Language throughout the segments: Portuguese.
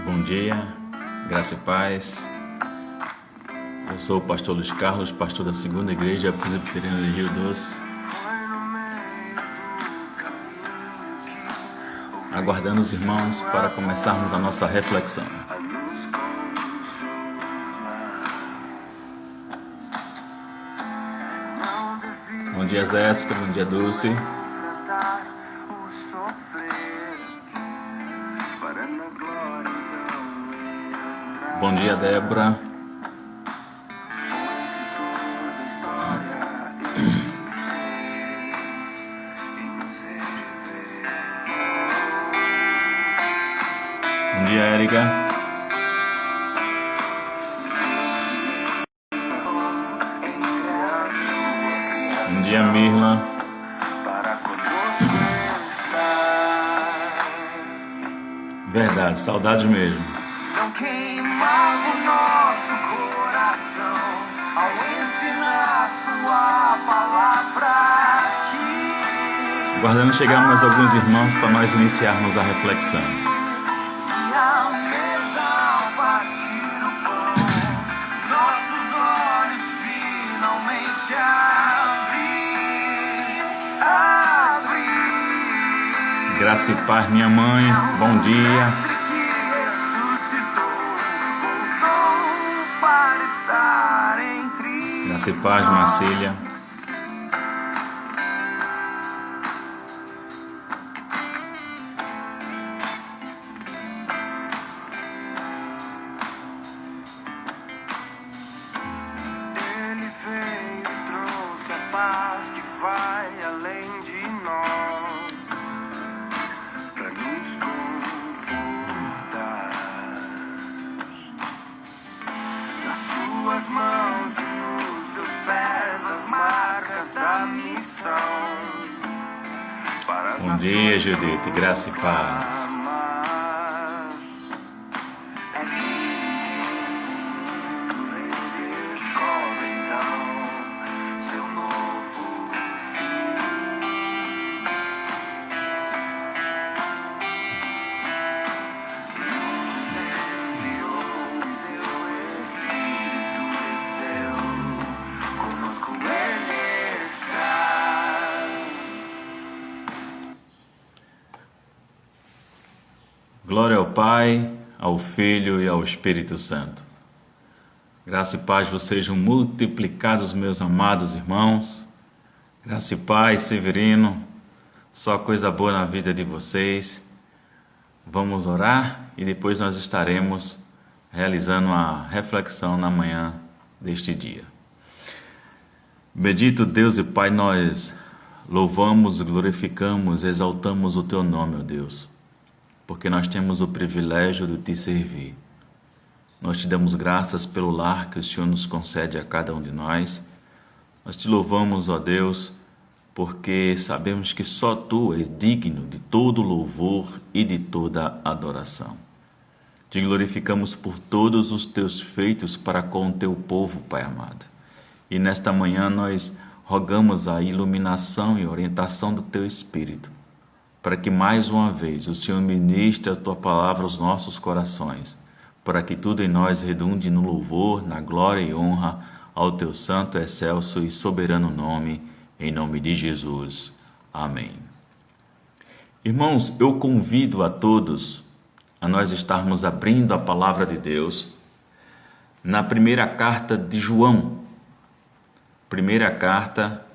Bom dia, graça e paz. Eu sou o pastor Luiz Carlos, pastor da Segunda Igreja Presbiteriana de Rio Doce. Aguardando os irmãos para começarmos a nossa reflexão. Bom dia, Jéssica. Bom dia, Dulce. Bom dia, Débora. Bom dia, Érica. Bom dia, Mirla. Verdade, saudades mesmo. Não queimava o nosso coração ao ensinar sua palavra aqui. Aguardando chegar mais alguns irmãos para nós iniciarmos a reflexão. E a mesa ao partir o pão, nossos olhos finalmente abrir. Graça e paz, minha mãe. Bom dia. Graça e paz, Marcília. Ele veio e trouxe a paz que vai além de nós, pra nos confortar. Nas suas mãos e nos seus pés as marcas da missão. Para as Bom dia, nações Judite. Graça e paz. amar. É lindo, ele escolhe então seu novo filho. Nos enviou seu Espírito desceu, conosco ele está. Glória ao Pai, ao Filho e ao Espírito Santo. Graça e paz vos sejam multiplicados, meus amados irmãos. Graça e paz, Severino. Só coisa boa na vida de vocês. Vamos orar e depois nós estaremos realizando a reflexão na manhã deste dia. Bendito Deus e Pai, nós louvamos, glorificamos, exaltamos o Teu nome, ó Deus, porque nós temos o privilégio de Te servir. Nós Te damos graças pelo lar que o Senhor nos concede a cada um de nós. Nós Te louvamos, ó Deus, porque sabemos que só Tu és digno de todo louvor e de toda adoração. Te glorificamos por todos os Teus feitos para com o Teu povo, Pai amado. E nesta manhã nós rogamos a iluminação e orientação do Teu Espírito, para que mais uma vez o Senhor ministre a Tua palavra aos nossos corações, para que tudo em nós redunde no louvor, na glória e honra ao Teu santo, excelso e soberano nome, em nome de Jesus. Amém. Irmãos, eu convido a todos a nós estarmos abrindo a palavra de Deus na primeira carta de João, primeira carta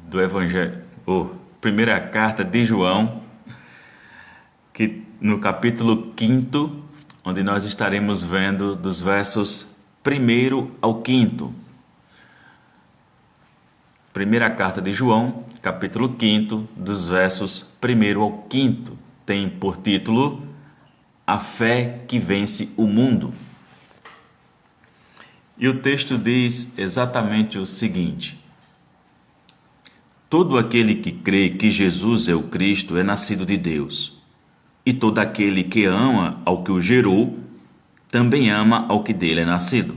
do Evangelho, primeira carta de João, que no capítulo 5, onde nós estaremos vendo dos versos 1 ao 5. Primeira carta de João, capítulo 5, dos versos 1 ao 5, tem por título A Fé que Vence o Mundo. E o texto diz exatamente o seguinte: todo aquele que crê que Jesus é o Cristo é nascido de Deus. E todo aquele que ama ao que o gerou, também ama ao que dele é nascido.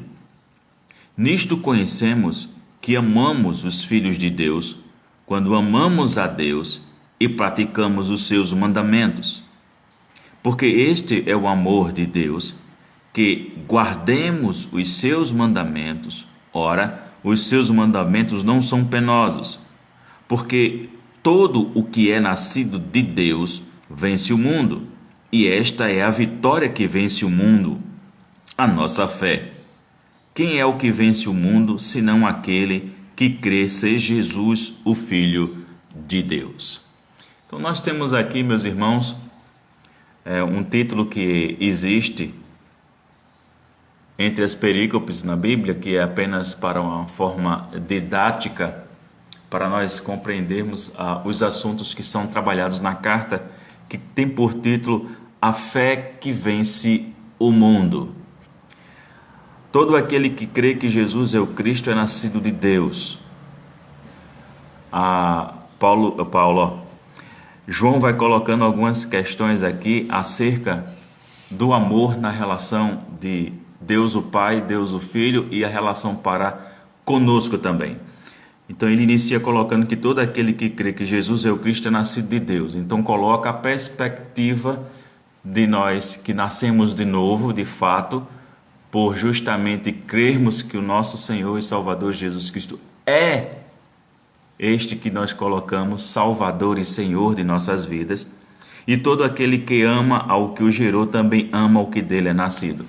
Nisto conhecemos que amamos os filhos de Deus, quando amamos a Deus e praticamos os seus mandamentos. Porque este é o amor de Deus, que guardemos os seus mandamentos. Ora, os seus mandamentos não são penosos, porque todo o que é nascido de Deus vence o mundo, e esta é a vitória que vence o mundo, a nossa fé. Quem é o que vence o mundo, senão aquele que crê ser Jesus, o Filho de Deus? Então nós temos aqui, meus irmãos, um título que existe entre as perícopes na Bíblia, que é apenas para uma forma didática, para nós compreendermos os assuntos que são trabalhados na carta, que tem por título A Fé que Vence o Mundo. Todo aquele que crê que Jesus é o Cristo é nascido de Deus. João vai colocando algumas questões aqui acerca do amor na relação de Deus o Pai, Deus o Filho e a relação para conosco também. Então ele inicia colocando que todo aquele que crê que Jesus é o Cristo é nascido de Deus. Então coloca a perspectiva de nós que nascemos de novo, de fato, por justamente crermos que o nosso Senhor e Salvador Jesus Cristo é este que nós colocamos Salvador e Senhor de nossas vidas. E todo aquele que ama ao que o gerou também ama o que dele é nascido.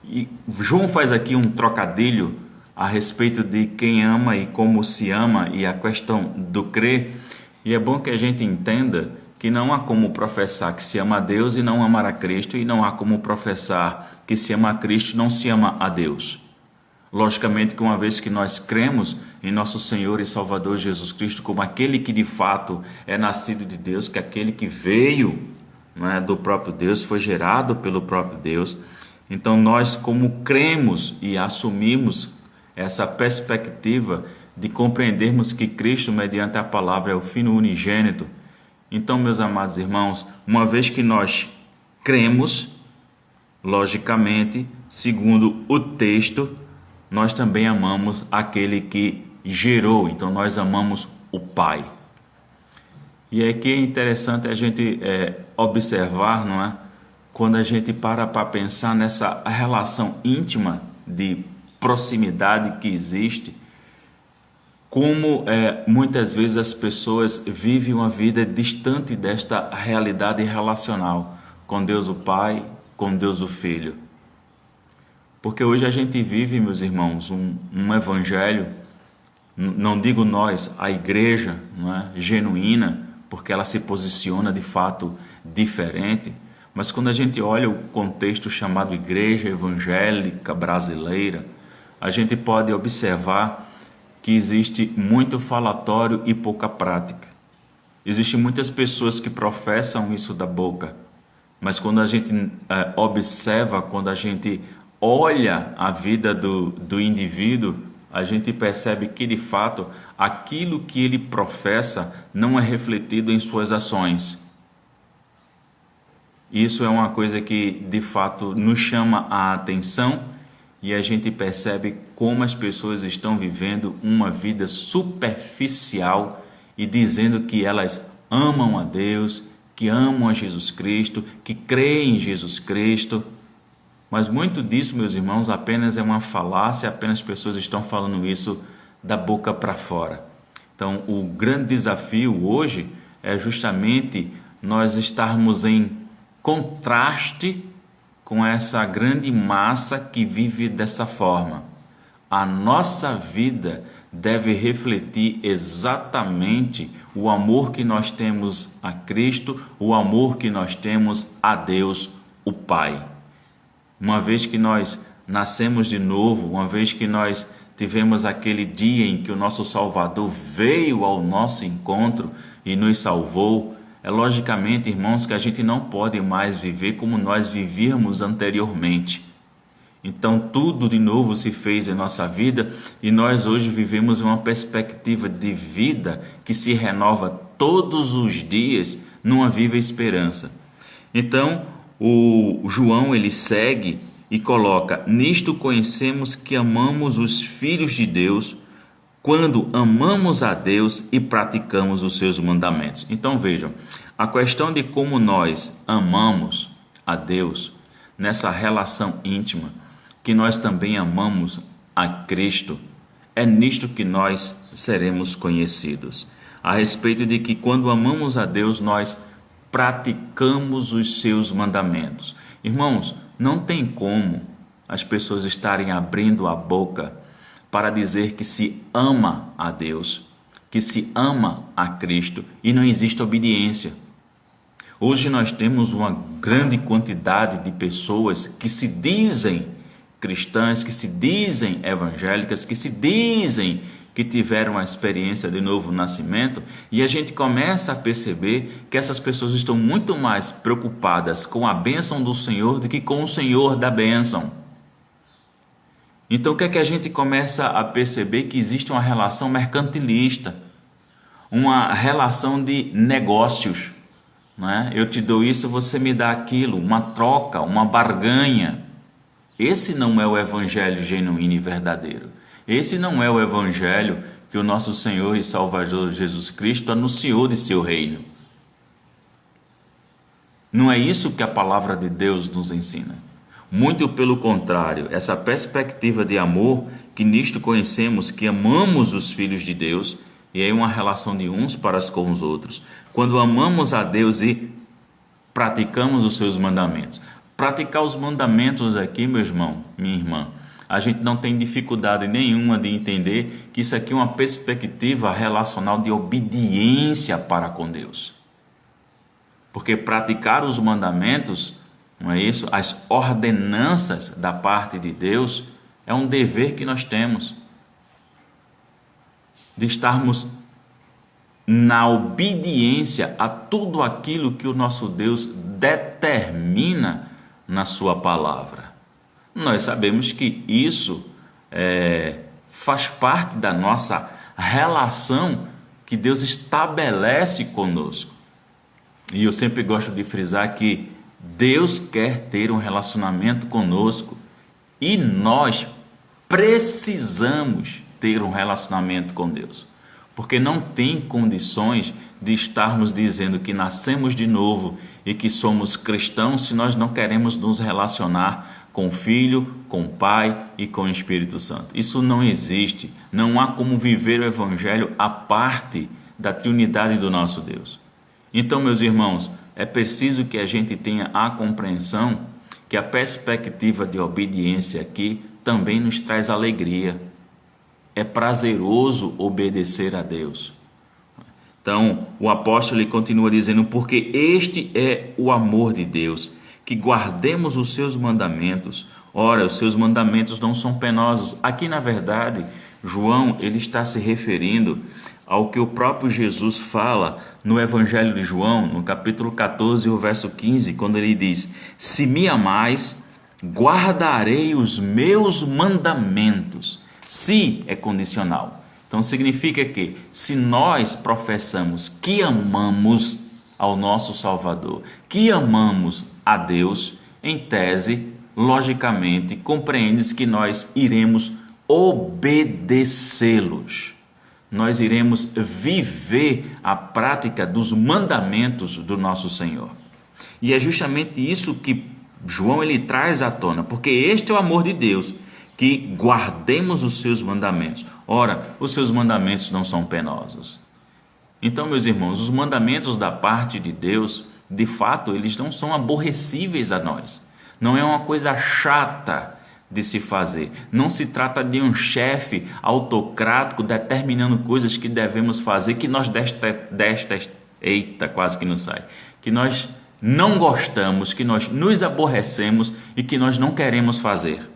E João faz aqui um trocadilho a respeito de quem ama e como se ama e a questão do crer. E é bom que a gente entenda que não há como professar que se ama a Deus e não amar a Cristo, e não há como professar que se ama a Cristo e não se ama a Deus. Logicamente que uma vez que nós cremos em nosso Senhor e Salvador Jesus Cristo como aquele que de fato é nascido de Deus, que aquele que veio, não é, do próprio Deus, foi gerado pelo próprio Deus, então nós, como cremos e assumimos essa perspectiva de compreendermos que Cristo, mediante a palavra, é o Filho unigênito, então, meus amados irmãos, uma vez que nós cremos, logicamente, segundo o texto, nós também amamos aquele que gerou, então nós amamos o Pai. E aqui é interessante a gente observar, não é? Quando a gente para pensar nessa relação íntima de proximidade que existe, como muitas vezes as pessoas vivem uma vida distante desta realidade relacional com Deus o Pai, com Deus o Filho. Porque hoje a gente vive, meus irmãos, um evangelho, não digo nós, a igreja, não é, genuína, porque ela se posiciona de fato diferente, mas quando a gente olha o contexto chamado igreja evangélica brasileira, a gente pode observar que existe muito falatório e pouca prática. Existem muitas pessoas que professam isso da boca, mas quando a gente observa, quando a gente olha a vida do indivíduo, a gente percebe que de fato aquilo que ele professa não é refletido em suas ações. Isso é uma coisa que de fato nos chama a atenção e a gente percebe como as pessoas estão vivendo uma vida superficial e dizendo que elas amam a Deus, que amam a Jesus Cristo, que creem em Jesus Cristo. Mas muito disso, meus irmãos, apenas é uma falácia, apenas pessoas estão falando isso da boca para fora. Então, o grande desafio hoje é justamente nós estarmos em contraste com essa grande massa que vive dessa forma. A nossa vida deve refletir exatamente o amor que nós temos a Cristo, o amor que nós temos a Deus, o Pai. Uma vez que nós nascemos de novo, uma vez que nós tivemos aquele dia em que o nosso Salvador veio ao nosso encontro e nos salvou, é logicamente, irmãos, que a gente não pode mais viver como nós vivíamos anteriormente. Então tudo de novo se fez em nossa vida e nós hoje vivemos uma perspectiva de vida que se renova todos os dias numa viva esperança. Então o João ele segue e coloca: nisto conhecemos que amamos os filhos de Deus, quando amamos a Deus e praticamos os seus mandamentos. Então vejam, a questão de como nós amamos a Deus nessa relação íntima, que nós também amamos a Cristo, é nisto que nós seremos conhecidos. A respeito de que quando amamos a Deus, nós praticamos os seus mandamentos. Irmãos, não tem como as pessoas estarem abrindo a boca para dizer que se ama a Deus, que se ama a Cristo e não existe obediência. Hoje nós temos uma grande quantidade de pessoas que se dizem cristãs, que se dizem evangélicas, que se dizem que tiveram a experiência de novo nascimento, e a gente começa a perceber que essas pessoas estão muito mais preocupadas com a bênção do Senhor do que com o Senhor da bênção. Então o que é que a gente começa a perceber? Que existe uma relação mercantilista, uma relação de negócios, né? Eu te dou isso, você me dá aquilo, uma troca, uma barganha. Esse não é o evangelho genuíno e verdadeiro. Esse não é o evangelho que o nosso Senhor e Salvador Jesus Cristo anunciou de seu reino. Não é isso que a palavra de Deus nos ensina. Muito pelo contrário, essa perspectiva de amor, que nisto conhecemos que amamos os filhos de Deus, e é uma relação de uns para com os outros. Quando amamos a Deus e praticamos os seus mandamentos. Praticar os mandamentos aqui, meu irmão, minha irmã, a gente não tem dificuldade nenhuma de entender que isso aqui é uma perspectiva relacional de obediência para com Deus. Porque praticar os mandamentos, não é isso? As ordenanças da parte de Deus é um dever que nós temos de estarmos na obediência a tudo aquilo que o nosso Deus determina na sua palavra. Nós sabemos que isso faz parte da nossa relação que Deus estabelece conosco. E eu sempre gosto de frisar que Deus quer ter um relacionamento conosco e nós precisamos ter um relacionamento com Deus. Porque não tem condições de estarmos dizendo que nascemos de novo e que somos cristãos se nós não queremos nos relacionar com o Filho, com o Pai e com o Espírito Santo. Isso não existe. Não há como viver o Evangelho à parte da Trindade do nosso Deus. Então, meus irmãos, é preciso que a gente tenha a compreensão que a perspectiva de obediência aqui também nos traz alegria. É prazeroso obedecer a Deus. Então, o apóstolo ele continua dizendo, porque este é o amor de Deus, que guardemos os seus mandamentos. Ora, os seus mandamentos não são penosos. Aqui, na verdade, João ele está se referindo ao que o próprio Jesus fala no Evangelho de João, no capítulo 14, o verso 15, quando ele diz, se me amais, guardarei os meus mandamentos. Se é condicional. Então significa que se nós professamos que amamos ao nosso Salvador, que amamos a Deus, em tese, logicamente, compreendes que nós iremos obedecê-los. Nós iremos viver a prática dos mandamentos do nosso Senhor. E é justamente isso que João ele traz à tona, porque este é o amor de Deus, que guardemos os seus mandamentos. Ora, os seus mandamentos não são penosos. Então, meus irmãos, os mandamentos da parte de Deus, de fato, eles não são aborrecíveis a nós. Não é uma coisa chata de se fazer. Não se trata de um chefe autocrático determinando coisas que devemos fazer, que nós quase que não sai. Que nós não gostamos, que nós nos aborrecemos e que nós não queremos fazer.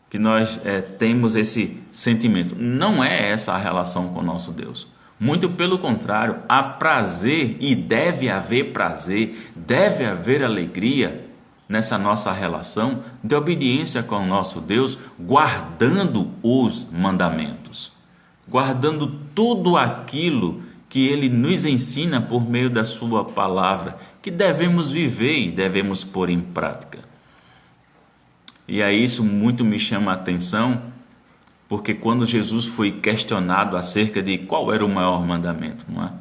Que nós temos esse sentimento. Não é essa a relação com o nosso Deus. Muito pelo contrário, há prazer e deve haver prazer, deve haver alegria nessa nossa relação de obediência com o nosso Deus, guardando os mandamentos, guardando tudo aquilo que Ele nos ensina por meio da sua palavra, que devemos viver e devemos pôr em prática. E aí isso muito me chama a atenção, porque quando Jesus foi questionado acerca de qual era o maior mandamento, não é?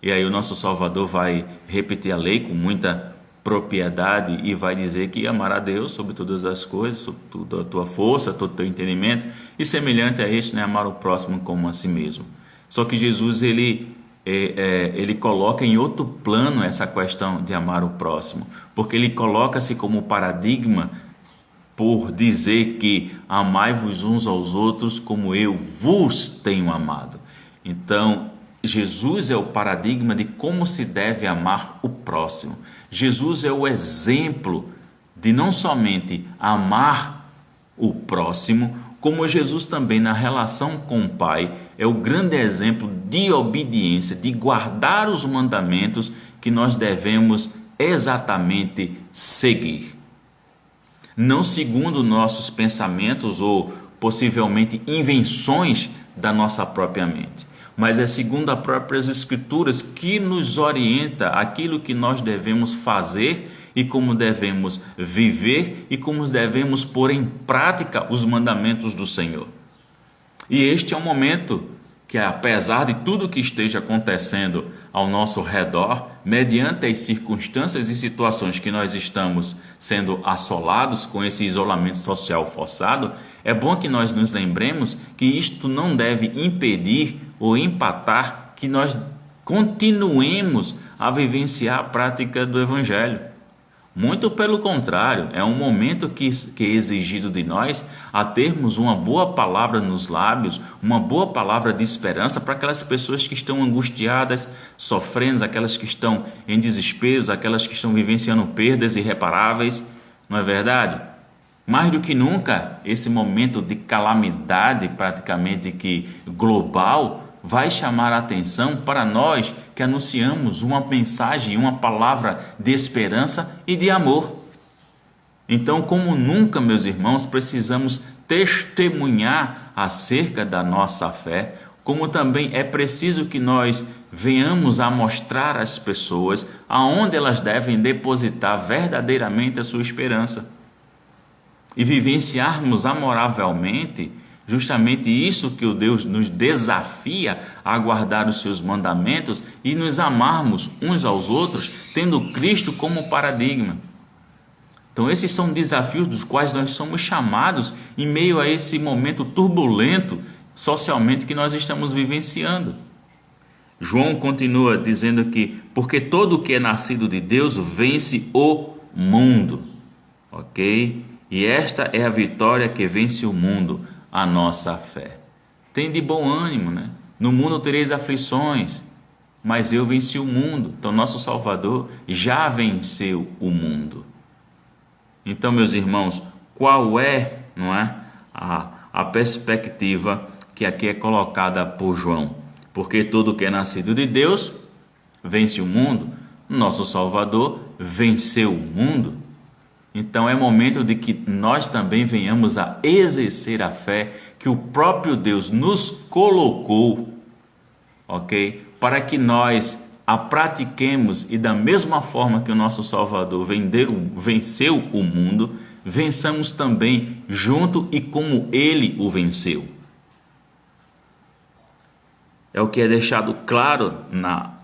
E aí o nosso Salvador vai repetir a lei com muita propriedade e vai dizer que amar a Deus sobre todas as coisas, sobre toda a tua força, todo o teu entendimento, e semelhante a este, né, amar o próximo como a si mesmo. Só que Jesus ele coloca em outro plano essa questão de amar o próximo, porque ele coloca-se como paradigma por dizer que amai-vos uns aos outros como eu vos tenho amado. Então, Jesus é o paradigma de como se deve amar o próximo. Jesus é o exemplo de não somente amar o próximo, como Jesus também na relação com o Pai é o grande exemplo de obediência, de guardar os mandamentos que nós devemos exatamente seguir. Não segundo nossos pensamentos ou possivelmente invenções da nossa própria mente, mas é segundo as próprias Escrituras que nos orienta aquilo que nós devemos fazer e como devemos viver e como devemos pôr em prática os mandamentos do Senhor. E este é um momento que, apesar de tudo que esteja acontecendo ao nosso redor, mediante as circunstâncias e situações que nós estamos sendo assolados com esse isolamento social forçado, é bom que nós nos lembremos que isto não deve impedir ou empatar que nós continuemos a vivenciar a prática do Evangelho. Muito pelo contrário, é um momento que é exigido de nós a termos uma boa palavra nos lábios, uma boa palavra de esperança para aquelas pessoas que estão angustiadas, sofrendo, aquelas que estão em desesperos, aquelas que estão vivenciando perdas irreparáveis, não é verdade? Mais do que nunca, esse momento de calamidade praticamente que global vai chamar a atenção para nós que anunciamos uma mensagem, uma palavra de esperança e de amor. Então, como nunca, meus irmãos, precisamos testemunhar acerca da nossa fé, como também é preciso que nós venhamos a mostrar às pessoas aonde elas devem depositar verdadeiramente a sua esperança. E vivenciarmos amoravelmente justamente isso que o Deus nos desafia a guardar os seus mandamentos e nos amarmos uns aos outros, tendo Cristo como paradigma. Então esses são desafios dos quais nós somos chamados em meio a esse momento turbulento socialmente que nós estamos vivenciando. João continua dizendo que porque todo o que é nascido de Deus vence o mundo, ok? E esta é a vitória que vence o mundo, a nossa fé. Tem de bom ânimo, né? No mundo tereis aflições, mas eu venci o mundo. Então nosso Salvador já venceu o mundo. Então, meus irmãos, qual é, não é, a perspectiva que aqui é colocada por João? Porque todo que é nascido de Deus vence o mundo. Nosso Salvador venceu o mundo. Então é momento de que nós também venhamos a exercer a fé que o próprio Deus nos colocou, ok? Para que nós a pratiquemos e da mesma forma que o nosso Salvador venceu o mundo, vençamos também junto e como Ele o venceu. É o que é deixado claro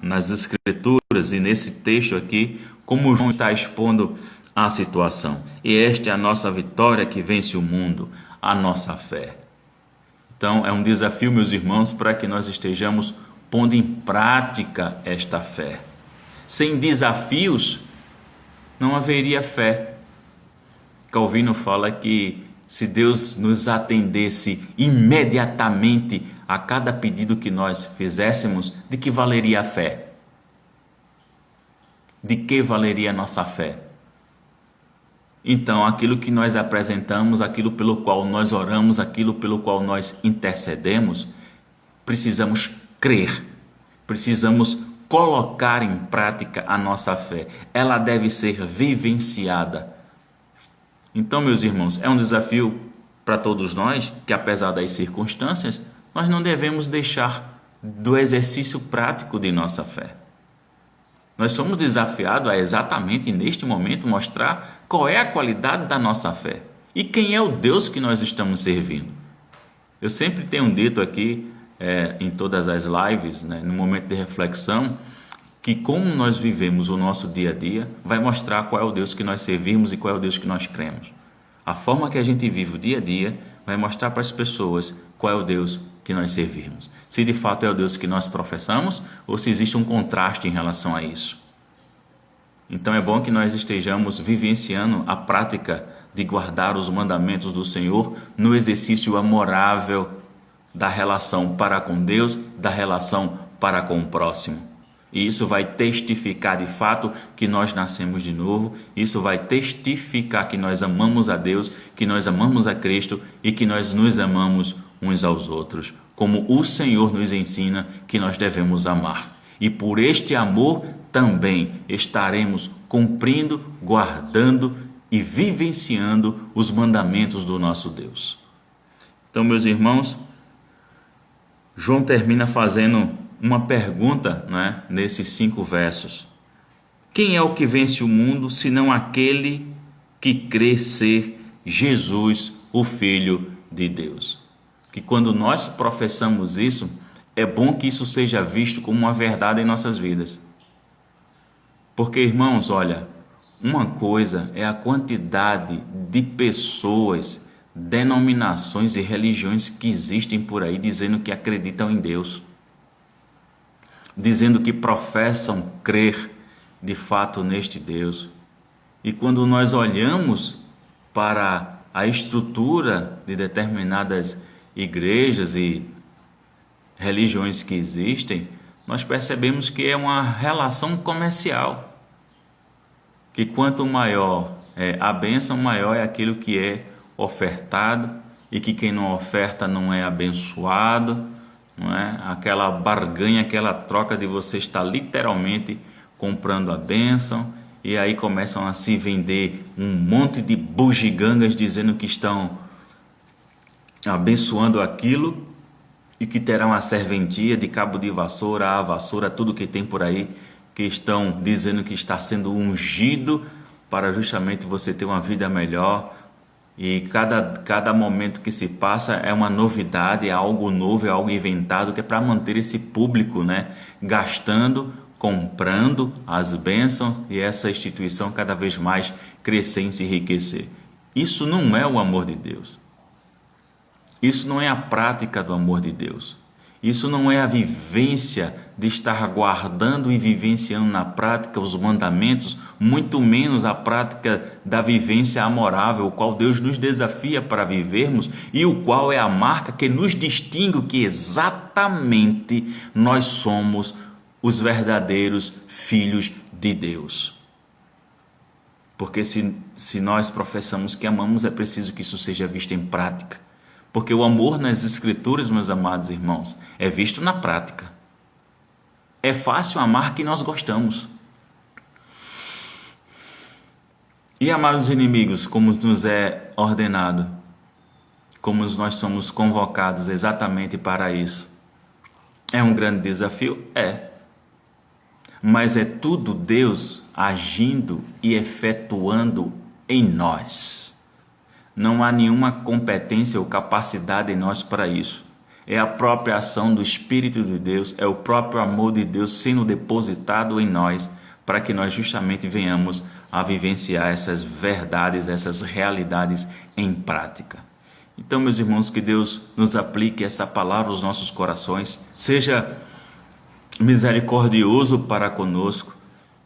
nas Escrituras e nesse texto aqui, como João está expondo a situação. E esta é a nossa vitória que vence o mundo, a nossa fé. Então é um desafio, meus irmãos, para que nós estejamos pondo em prática esta fé. Sem desafios não haveria fé. Calvino fala que se Deus nos atendesse imediatamente a cada pedido que nós fizéssemos, de que valeria a fé? De que valeria a nossa fé? Então, aquilo que nós apresentamos, aquilo pelo qual nós oramos, aquilo pelo qual nós intercedemos, precisamos crer, precisamos colocar em prática a nossa fé. Ela deve ser vivenciada. Então, meus irmãos, é um desafio para todos nós, que apesar das circunstâncias, nós não devemos deixar do exercício prático de nossa fé. Nós somos desafiados a exatamente neste momento mostrar qual é a qualidade da nossa fé e quem é o Deus que nós estamos servindo. Eu sempre tenho dito aqui em todas as lives, né, no momento de reflexão, que como nós vivemos o nosso dia a dia vai mostrar qual é o Deus que nós servimos e qual é o Deus que nós cremos. A forma que a gente vive o dia a dia vai mostrar para as pessoas qual é o Deus que nós servimos. Se de fato é o Deus que nós professamos ou se existe um contraste em relação a isso. Então é bom que nós estejamos vivenciando a prática de guardar os mandamentos do Senhor no exercício amorável da relação para com Deus, da relação para com o próximo. E isso vai testificar de fato que nós nascemos de novo, isso vai testificar que nós amamos a Deus, que nós amamos a Cristo e que nós nos amamos uns aos outros, como o Senhor nos ensina que nós devemos amar. E por este amor também estaremos cumprindo, guardando e vivenciando os mandamentos do nosso Deus. Então, meus irmãos, João termina fazendo uma pergunta, né, nesses 5 versos. Quem é o que vence o mundo, senão aquele que crê ser Jesus, o Filho de Deus? Que quando nós professamos isso, é bom que isso seja visto como uma verdade em nossas vidas. Porque, irmãos, olha, uma coisa é a quantidade de pessoas, denominações e religiões que existem por aí dizendo que acreditam em Deus, dizendo que professam crer de fato neste Deus. E quando nós olhamos para a estrutura de determinadas igrejas e religiões que existem, nós percebemos que é uma relação comercial. Que quanto maior é a bênção, maior é aquilo que é ofertado, e que quem não oferta não é abençoado, não é? Aquela barganha, aquela troca de você estar literalmente comprando a bênção, e aí começam a se vender um monte de bugigangas dizendo que estão abençoando aquilo e que terão a serventia de cabo de vassoura, a vassoura, tudo que tem por aí, que estão dizendo que está sendo ungido para justamente você ter uma vida melhor. E cada momento que se passa é uma novidade, é algo novo, é algo inventado, que é para manter esse público, né, gastando, comprando as bênçãos e essa instituição cada vez mais crescer e se enriquecer. Isso não é o amor de Deus. Isso não é a prática do amor de Deus. Isso não é a vivência de estar guardando e vivenciando na prática os mandamentos, muito menos a prática da vivência amorável, o qual Deus nos desafia para vivermos e o qual é a marca que nos distingue que exatamente nós somos os verdadeiros filhos de Deus. Porque se nós professamos que amamos, é preciso que isso seja visto em prática. Porque o amor nas Escrituras, meus amados irmãos, é visto na prática. É fácil amar quem nós gostamos. E amar os inimigos, como nos é ordenado, como nós somos convocados exatamente para isso. É um grande desafio? É. Mas é tudo Deus agindo e efetuando em nós. Não há nenhuma competência ou capacidade em nós para isso. É a própria ação do Espírito de Deus, é o próprio amor de Deus sendo depositado em nós, para que nós justamente venhamos a vivenciar essas verdades, essas realidades em prática. Então, meus irmãos, que Deus nos aplique essa palavra aos nossos corações, seja misericordioso para conosco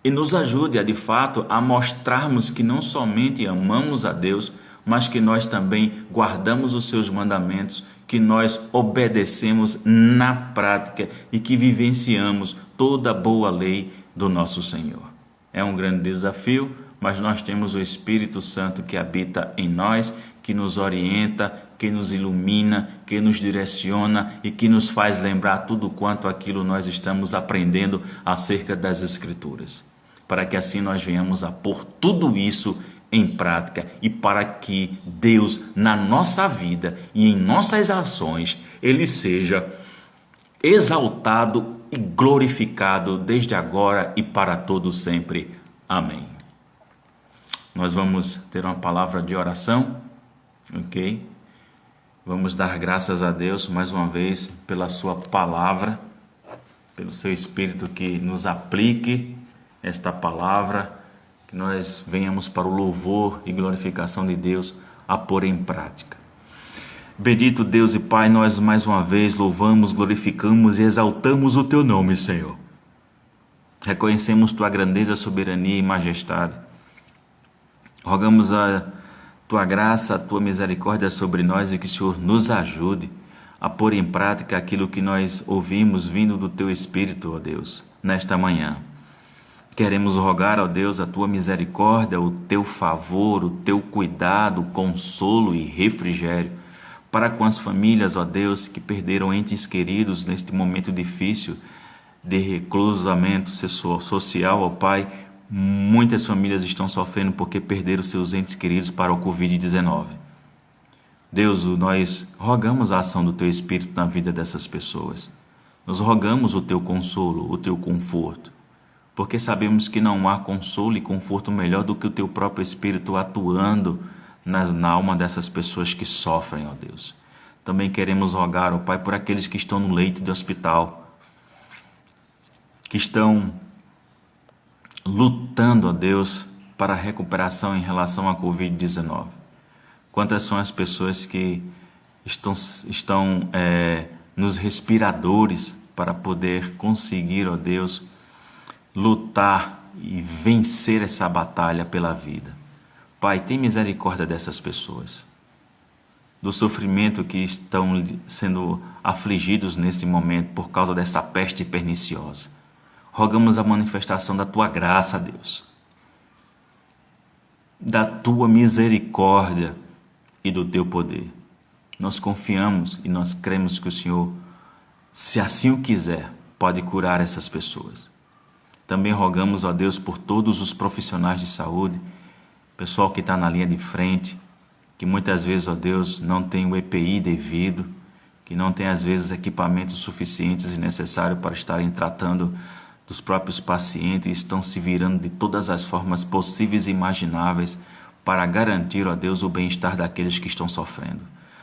e nos ajude a, de fato, a mostrarmos que não somente amamos a Deus, mas que nós também guardamos os seus mandamentos, que nós obedecemos na prática e que vivenciamos toda a boa lei do nosso Senhor. É um grande desafio, mas nós temos o Espírito Santo que habita em nós, que nos orienta, que nos ilumina, que nos direciona e que nos faz lembrar tudo quanto aquilo nós estamos aprendendo acerca das Escrituras, para que assim nós venhamos a pôr tudo isso em prática e para que Deus, na nossa vida e em nossas ações, Ele seja exaltado e glorificado desde agora e para todo sempre. Amém. Nós vamos ter uma palavra de oração, ok? Vamos dar graças a Deus mais uma vez pela sua palavra pelo Seu Espírito que nos aplique esta palavra, que nós venhamos para o louvor e glorificação de Deus a pôr em prática. Bendito Deus e Pai, nós mais uma vez louvamos, glorificamos e exaltamos o Teu nome, Senhor. Reconhecemos Tua grandeza, soberania e majestade. Rogamos a Tua graça, a Tua misericórdia sobre nós e que o Senhor nos ajude a pôr em prática aquilo que nós ouvimos vindo do Teu Espírito, ó Deus, nesta manhã. Queremos rogar, ó Deus, a Tua misericórdia, o Teu favor, o Teu cuidado, consolo e refrigério para com as famílias, ó Deus, que perderam entes queridos neste momento difícil de reclusamento social, ó Pai. Muitas famílias estão sofrendo porque perderam seus entes queridos para o Covid-19. Deus, nós rogamos a ação do Teu Espírito na vida dessas pessoas. Nós rogamos o Teu consolo, o Teu conforto, porque sabemos que não há consolo e conforto melhor do que o Teu próprio Espírito atuando na alma dessas pessoas que sofrem, ó Deus. Também queremos rogar, ó Pai, por aqueles que estão no leito de hospital, que estão lutando, ó Deus, para a recuperação em relação à Covid-19. Quantas são as pessoas que estão nos respiradores para poder conseguir, ó Deus, lutar e vencer essa batalha pela vida. Pai, tem misericórdia dessas pessoas, do sofrimento que estão sendo afligidos neste momento por causa dessa peste perniciosa. Rogamos a manifestação da Tua graça, Deus, da Tua misericórdia e do Teu poder. Nós confiamos e nós cremos que o Senhor, se assim o quiser, pode curar essas pessoas. Também rogamos, ó Deus, por todos os profissionais de saúde, pessoal que está na linha de frente, que muitas vezes, ó Deus, não tem o EPI devido, que não tem às vezes equipamentos suficientes e necessários para estarem tratando dos próprios pacientes e estão se virando de todas as formas possíveis e imagináveis para garantir, ó Deus, o bem-estar daqueles que estão sofrendo.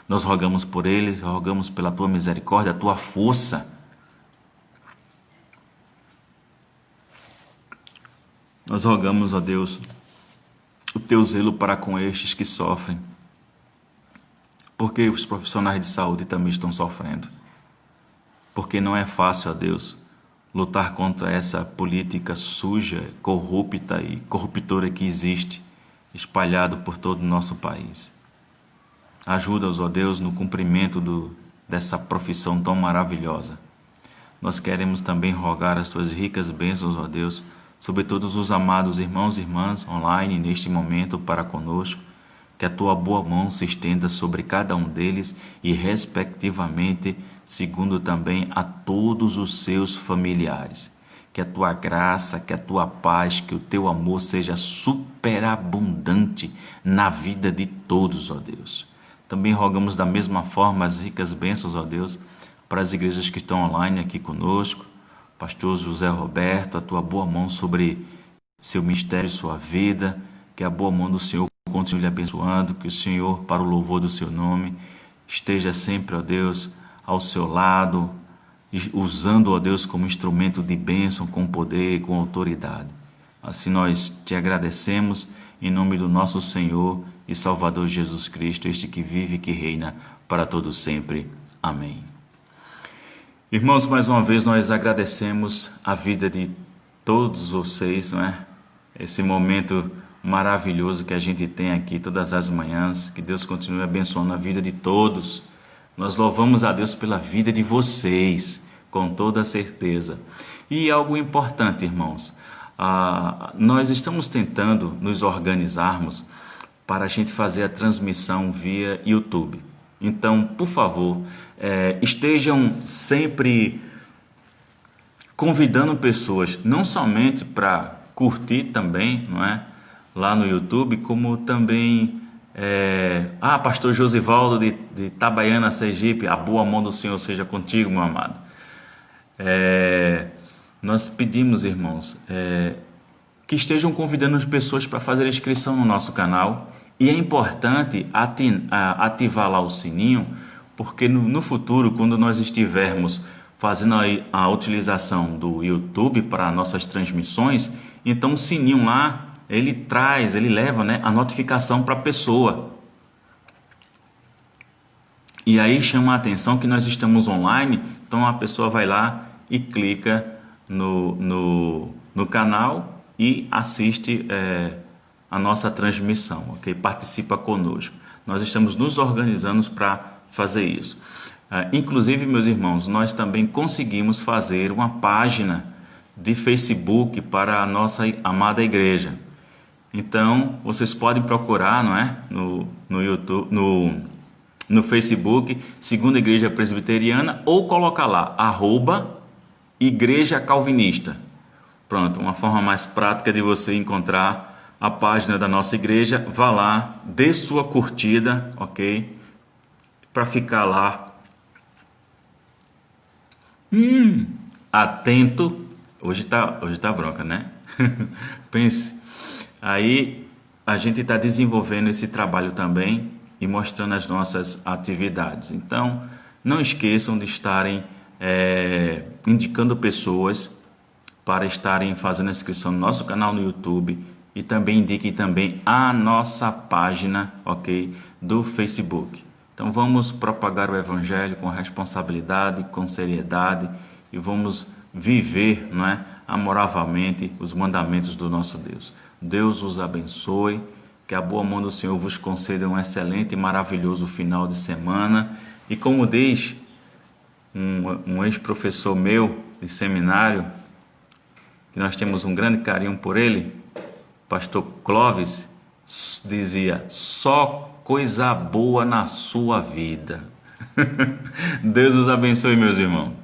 Nós rogamos por eles, rogamos pela Tua misericórdia, a Tua força. Nós rogamos, ó Deus, o Teu zelo para com estes que sofrem, porque os profissionais de saúde também estão sofrendo. Porque não é fácil, ó Deus, lutar contra essa política suja, corrupta e corruptora que existe, espalhado por todo o nosso país. Ajuda-os, ó Deus, no cumprimento dessa profissão tão maravilhosa. Nós queremos também rogar as Tuas ricas bênçãos, ó Deus, sobre todos os amados irmãos e irmãs online neste momento para conosco, que a Tua boa mão se estenda sobre cada um deles e, respectivamente, segundo também a todos os seus familiares. Que a Tua graça, que a Tua paz, que o Teu amor seja superabundante na vida de todos, ó Deus. Também rogamos da mesma forma as ricas bênçãos, ó Deus, para as igrejas que estão online aqui conosco. Pastor José Roberto, a Tua boa mão sobre seu ministério, sua vida, que a boa mão do Senhor continue lhe abençoando, que o Senhor, para o louvor do Seu nome, esteja sempre, ó Deus, ao seu lado, usando, ó Deus, como instrumento de bênção, com poder e com autoridade. Assim nós Te agradecemos, em nome do nosso Senhor e Salvador Jesus Cristo, este que vive e que reina para todo sempre. Amém. Irmãos, mais uma vez nós agradecemos a vida de todos vocês, não é? Esse momento maravilhoso que a gente tem aqui todas as manhãs, que Deus continue abençoando a vida de todos. Nós louvamos a Deus pela vida de vocês, com toda certeza. E algo importante, irmãos, nós estamos tentando nos organizarmos para a gente fazer a transmissão via YouTube. Então, por favor, estejam sempre convidando pessoas, não somente para curtir também, não é? Lá no YouTube, como também Pastor Josivaldo de Itabaiana, Sergipe, a boa mão do Senhor seja contigo, meu amado. Nós pedimos, irmãos, que estejam convidando as pessoas para fazer inscrição no nosso canal, e é importante ativar lá o sininho, porque no futuro, quando nós estivermos fazendo aí a utilização do YouTube para nossas transmissões, então o sininho lá, ele leva, né, a notificação para a pessoa. E aí chama a atenção que nós estamos online, então a pessoa vai lá e clica no canal e assiste a nossa transmissão, ok? Participa conosco. Nós estamos nos organizando para fazer isso. Inclusive, meus irmãos, nós também conseguimos fazer uma página de Facebook para a nossa amada igreja. Então, vocês podem procurar, não é? No YouTube, no Facebook, Segunda Igreja Presbiteriana, ou colocar lá, @Igreja Calvinista. Pronto, uma forma mais prática de você encontrar a página da nossa igreja. Vá lá, dê sua curtida, ok? Para ficar lá atento. Hoje tá bronca, né? Pense. Aí a gente está desenvolvendo esse trabalho também e mostrando as nossas atividades. Então, não esqueçam de estarem indicando pessoas para estarem fazendo a inscrição no nosso canal no YouTube, e também indiquem também a nossa página, ok, do Facebook. Então vamos propagar o Evangelho com responsabilidade, com seriedade, e vamos viver, não é, amoravelmente os mandamentos do nosso Deus. Deus os abençoe, que a boa mão do Senhor vos conceda um excelente e maravilhoso final de semana. E como diz um ex-professor meu de seminário, que nós temos um grande carinho por ele, pastor Clóvis, dizia: só coisa boa na sua vida. Deus os abençoe, meus irmãos.